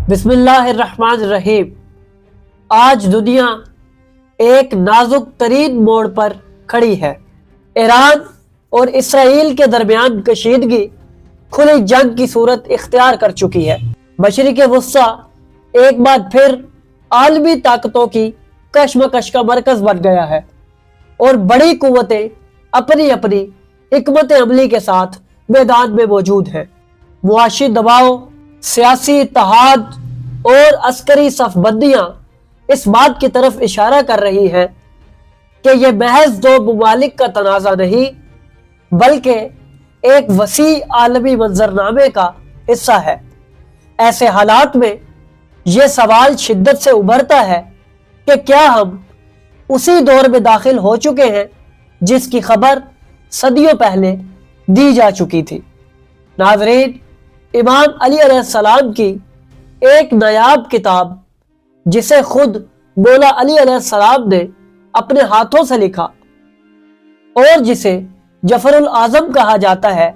بسم اللہ الرحمن الرحیم۔ آج دنیا ایک نازک ترین موڑ پر کھڑی ہے۔ ایران اور اسرائیل کے درمیان کشیدگی کھلی جنگ کی صورت اختیار کر چکی ہے۔ مشرق وسطیٰ ایک بار پھر عالمی طاقتوں کی کشمکش کا مرکز بن گیا ہے اور بڑی قوتیں اپنی اپنی حکمت عملی کے ساتھ میدان میں موجود ہیں۔ معاشی دباؤ، سیاسی اتحاد اور عسکری صف بندیاں اس بات کی طرف اشارہ کر رہی ہیں کہ یہ محض دو ممالک کا تنازع نہیں بلکہ ایک وسیع عالمی منظرنامے کا حصہ ہے۔ ایسے حالات میں یہ سوال شدت سے ابھرتا ہے کہ کیا ہم اسی دور میں داخل ہو چکے ہیں جس کی خبر صدیوں پہلے دی جا چکی تھی۔ ناظرین، امام علی علیہ السلام کی ایک نایاب کتاب جسے خود مولا علی علیہ السلام نے اپنے ہاتھوں سے لکھا اور جسے جعفر الاعظم کہا جاتا ہے،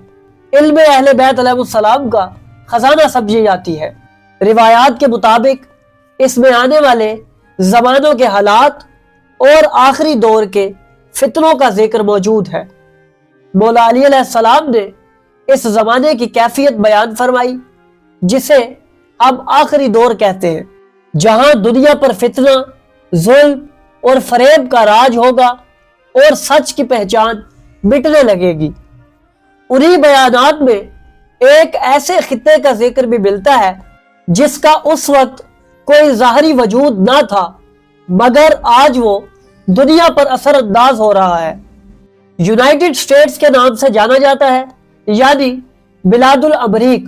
علم اہل بیت علیہ السلام کا خزانہ سمجھی جاتی ہے۔ روایات کے مطابق اس میں آنے والے زمانوں کے حالات اور آخری دور کے فتنوں کا ذکر موجود ہے۔ مولا علی علیہ السلام نے اس زمانے کی کیفیت بیان فرمائی جسے ہم آخری دور کہتے ہیں، جہاں دنیا پر فتنہ، ظلم اور فریب کا راج ہوگا اور سچ کی پہچان مٹنے لگے گی۔ انہی بیانات میں ایک ایسے خطے کا ذکر بھی ملتا ہے جس کا اس وقت کوئی ظاہری وجود نہ تھا مگر آج وہ دنیا پر اثر انداز ہو رہا ہے۔ یونائٹڈ اسٹیٹس کے نام سے جانا جاتا ہے، یعنی بلاد الامریک۔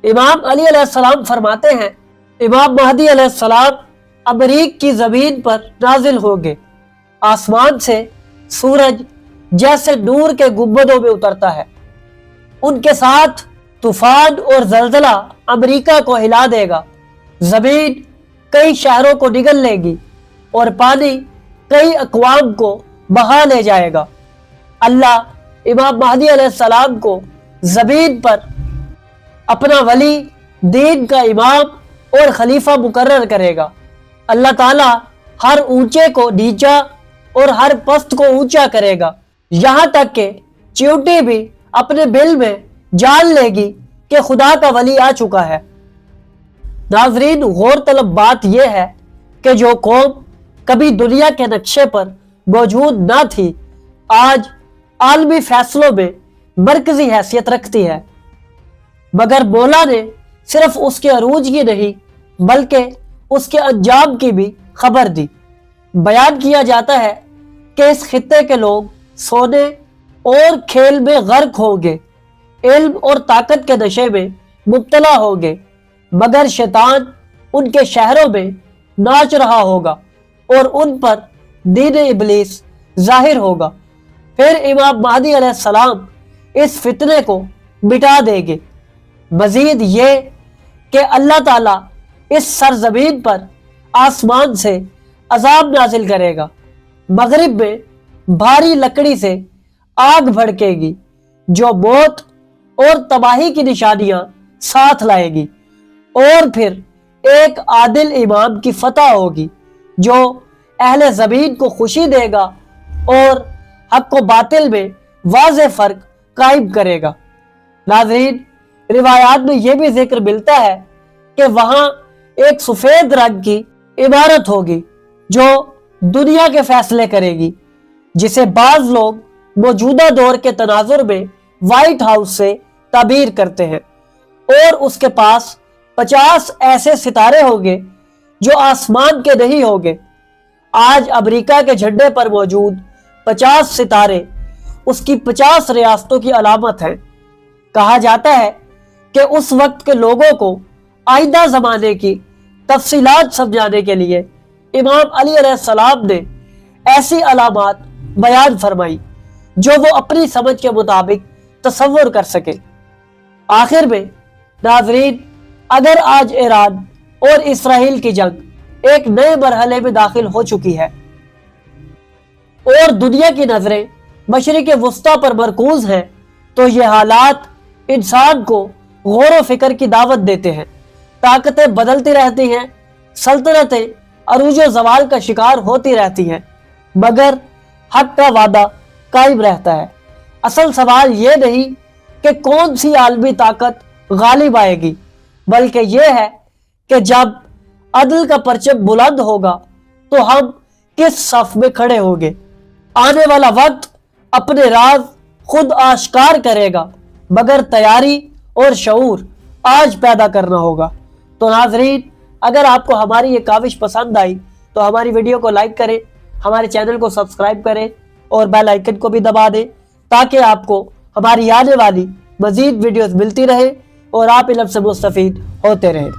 امام علی علیہ السلام فرماتے ہیں، امام مہدی علیہ السلام امریک کی زمین پر نازل ہوں گے۔ آسمان سے سورج جیسے نور کے گنبدوں میں اترتا ہے۔ ان کے ساتھ طوفان اور زلزلہ امریکہ کو ہلا دے گا، زمین کئی شہروں کو نگل لے گی اور پانی کئی اقوام کو بہا لے جائے گا۔ اللہ امام مہدی علیہ السلام کو زمین پر اپنا ولی، دین کا امام اور خلیفہ مقرر کرے گا۔ اللہ تعالیٰ ہر اونچے کو نیچا اور ہر پست کو اونچا کرے گا، یہاں تک کہ چیونٹی بھی اپنے بل میں جان لے گی کہ خدا کا ولی آ چکا ہے۔ ناظرین، غور طلب بات یہ ہے کہ جو قوم کبھی دنیا کے نقشے پر موجود نہ تھی آج عالمی فیصلوں میں مرکزی حیثیت رکھتی ہے، مگر مولا نے صرف اس کے عروج کی نہیں بلکہ اس کے انجام کی بھی خبر دی۔ بیان کیا جاتا ہے کہ اس خطے کے لوگ سونے اور کھیل میں غرق ہوں گے، علم اور طاقت کے نشے میں مبتلا ہوں گے، مگر شیطان ان کے شہروں میں ناچ رہا ہوگا اور ان پر دین ابلیس ظاہر ہوگا۔ پھر امام مہدی علیہ السلام اس فتنے کو مٹا دیں گے۔ مزید یہ کہ اللہ تعالیٰ اس سرزمین پر آسمان سے عذاب نازل کرے گا۔ مغرب میں بھاری لکڑی سے آگ بھڑکے گی جو موت اور تباہی کی نشانیاں ساتھ لائے گی، اور پھر ایک عادل امام کی فتح ہوگی جو اہل زمین کو خوشی دے گا اور حق و باطل میں واضح فرق قائم کرے گا۔ ناظرین، روایات میں یہ بھی ذکر ملتا ہے کہ وہاں ایک سفید رنگ کی عمارت ہوگی جو دنیا کے فیصلے کرے گی، جسے بعض لوگ موجودہ دور کے تناظر میں وائٹ ہاؤس سے تعبیر کرتے ہیں، اور اس کے پاس 50 ایسے ستارے ہوں گے جو آسمان کے نہیں ہوں گے۔ آج امریکہ کے جھنڈے پر موجود 50 ستارے اس کی 50 ریاستوں کی علامت ہیں۔ کہا جاتا ہے کہ اس وقت کے لوگوں کو آئندہ زمانے کی تفصیلات سمجھانے کے لیے امام علی علیہ السلام نے ایسی علامات بیان فرمائی جو وہ اپنی سمجھ کے مطابق تصور کر سکے۔ آخر میں ناظرین، اگر آج ایران اور اسرائیل کی جنگ ایک نئے مرحلے میں داخل ہو چکی ہے اور دنیا کی نظریں مشرق وسطیٰ پر مرکوز ہیں، تو یہ حالات انسان کو غور و فکر کی دعوت دیتے ہیں۔ طاقتیں بدلتی رہتی ہیں، سلطنتیں عروج و زوال کا شکار ہوتی رہتی ہیں، مگر حق کا وعدہ قائم رہتا ہے۔ اصل سوال یہ نہیں کہ کون سی عالمی طاقت غالب آئے گی، بلکہ یہ ہے کہ جب عدل کا پرچم بلند ہوگا تو ہم کس صف میں کھڑے ہوں گے۔ آنے والا وقت اپنے راز خود آشکار کرے گا، مگر تیاری اور شعور آج پیدا کرنا ہوگا۔ تو ناظرین، اگر آپ کو ہماری یہ کاوش پسند آئی تو ہماری ویڈیو کو لائک کریں، ہمارے چینل کو سبسکرائب کریں اور بیل آئیکن کو بھی دبا دیں تاکہ آپ کو ہماری آنے والی مزید ویڈیوز ملتی رہے اور آپ علم سے مستفید ہوتے رہیں۔